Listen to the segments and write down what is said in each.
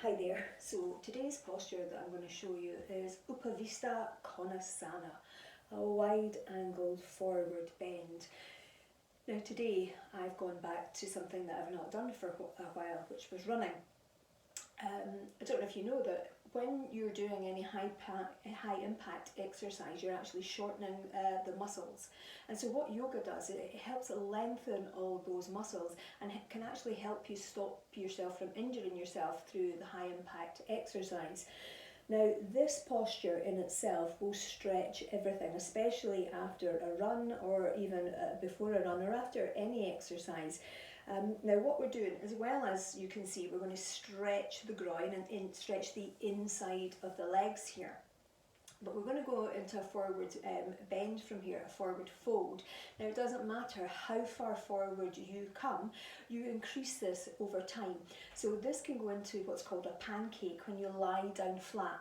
Hi there. So today's posture that I'm going to show you is Upavistha Konasana, a wide angled forward bend. Now today I've gone back to something that I've not done for a while, which was running. I don't know if you know that when you're doing any high impact exercise, you're actually shortening the muscles. And so what yoga does, it helps lengthen all those muscles, and it can actually help you stop yourself from injuring yourself through the high impact exercise. Now this posture in itself will stretch everything, especially after a run or even before a run or after any exercise. Now what we're doing, as well as you can see, we're going to stretch the groin and stretch the inside of the legs here. But we're going to go into a forward bend from here, a forward fold. Now it doesn't matter how far forward you come, you increase this over time. So this can go into what's called a pancake when you lie down flat.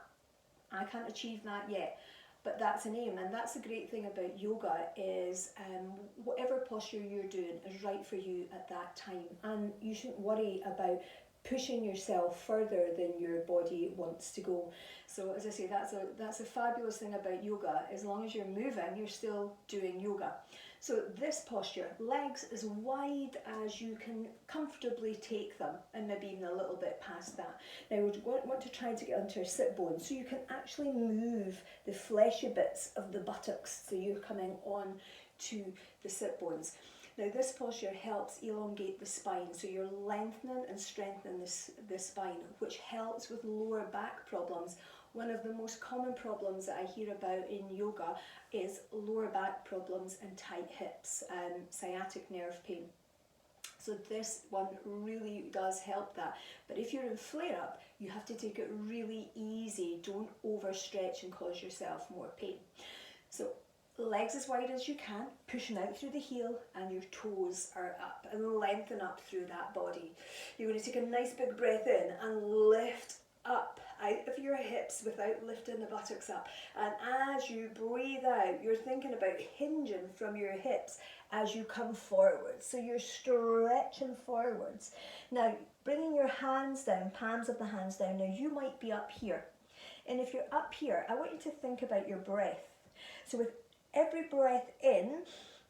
I can't achieve that yet, but that's an aim, and that's the great thing about yoga is whatever posture you're doing is right for you at that time, and you shouldn't worry about pushing yourself further than your body wants to go. So as I say, that's a fabulous thing about yoga. As long as you're moving, you're still doing yoga. So this posture, legs as wide as you can comfortably take them, and maybe even a little bit past that. Now we want to try to get onto a sit bone, so you can actually move the fleshy bits of the buttocks, so you're coming on to the sit bones. Now this posture helps elongate the spine, so you're lengthening and strengthening the spine, which helps with lower back problems. One of the most common problems that I hear about in yoga is lower back problems and tight hips and sciatic nerve pain. So this one really does help that. But if you're in flare-up, you have to take it really easy. Don't overstretch and cause yourself more pain. So legs as wide as you can, pushing out through the heel, and your toes are up, and lengthen up through that body. You're going to take a nice big breath in and lift up out of your hips without lifting the buttocks up. And as you breathe out, you're thinking about hinging from your hips as you come forward. So you're stretching forwards. Now, bringing your hands down, palms of the hands down. Now, you might be up here. And if you're up here, I want you to think about your breath. So with every breath in,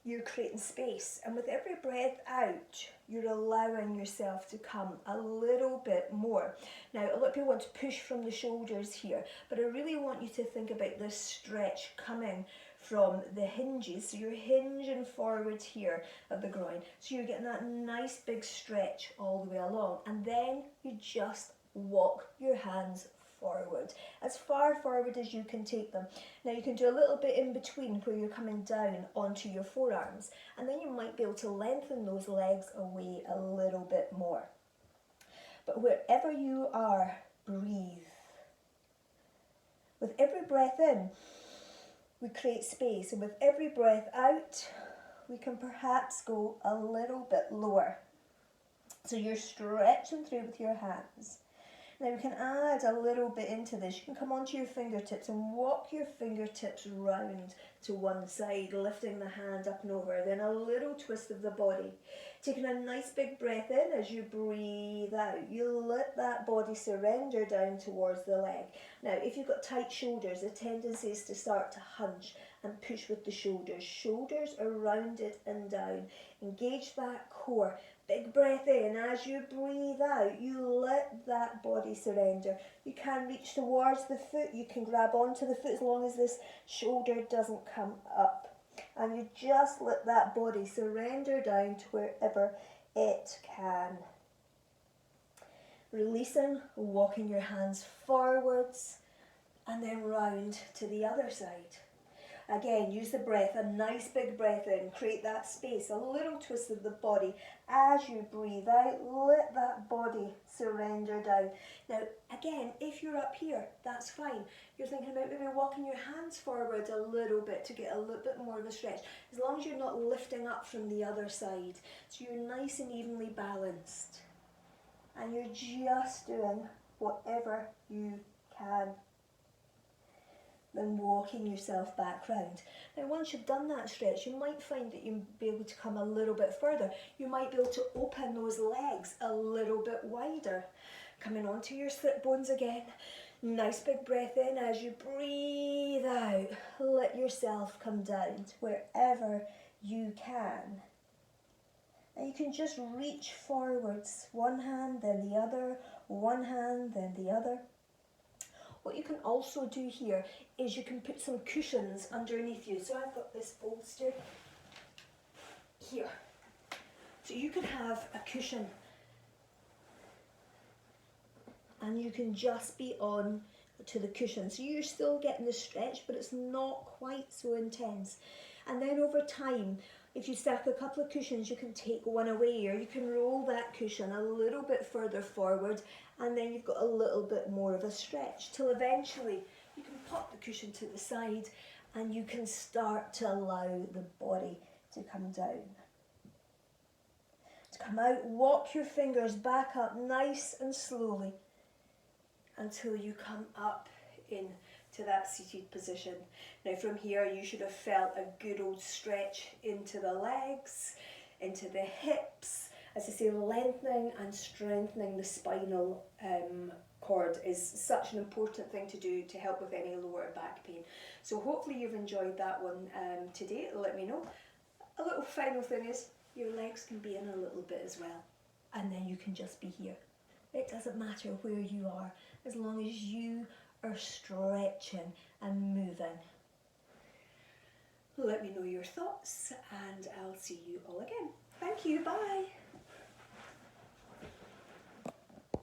you're creating space, and with every breath out, you're allowing yourself to come a little bit more. Now, a lot of people want to push from the shoulders here, but I really want you to think about this stretch coming from the hinges. So you're hinging forward here of the groin, so you're getting that nice big stretch all the way along, and then you just walk your hands forward, as far forward as you can take them. Now you can do a little bit in between where you're coming down onto your forearms, and then you might be able to lengthen those legs away a little bit more. But wherever you are, breathe. With every breath in, we create space, and with every breath out, we can perhaps go a little bit lower. So you're stretching through with your hands. Now we can add a little bit into this. You can come onto your fingertips and walk your fingertips round to one side, lifting the hand up and over. Then a little twist of the body. Taking a nice big breath in as you breathe out. You let that body surrender down towards the leg. Now if you've got tight shoulders, the tendency is to start to hunch and push with the shoulders. Shoulders are rounded and down. Engage that core. Big breath in. As you breathe out, you let that body surrender. You can reach towards the foot. You can grab onto the foot as long as this shoulder doesn't come up. And you just let that body surrender down to wherever it can. Releasing, walking your hands forwards and then round to the other side. Again, use the breath, a nice big breath in, create that space, a little twist of the body. As you breathe out, let that body surrender down. Now, again, if you're up here, that's fine. You're thinking about maybe walking your hands forward a little bit to get a little bit more of a stretch, as long as you're not lifting up from the other side. So you're nice and evenly balanced. And you're just doing whatever you can. Then walking yourself back round. Now once you've done that stretch, you might find that you'll be able to come a little bit further. You might be able to open those legs a little bit wider. Coming onto your sit bones again. Nice big breath in. As you breathe out, let yourself come down to wherever you can. And you can just reach forwards, one hand, then the other, one hand, then the other. What you can also do here is you can put some cushions underneath you. So I've got this bolster here. So you can have a cushion and you can just be on to the cushion. So you're still getting the stretch, but it's not quite so intense. And then over time, if you stack a couple of cushions, you can take one away, or you can roll that cushion a little bit further forward, and then you've got a little bit more of a stretch, till eventually you can pop the cushion to the side and you can start to allow the body to come down. To come out, walk your fingers back up nice and slowly until you come up in to that seated position. Now from here you should have felt a good old stretch into the legs, into the hips. As I say, lengthening and strengthening the spinal cord is such an important thing to do to help with any lower back pain. So hopefully you've enjoyed that one today. Let me know. A little final thing is your legs can be in a little bit as well, and then you can just be here. It doesn't matter where you are, as long as you are stretching and moving. Let me know your thoughts and I'll see you all again. Thank you, bye.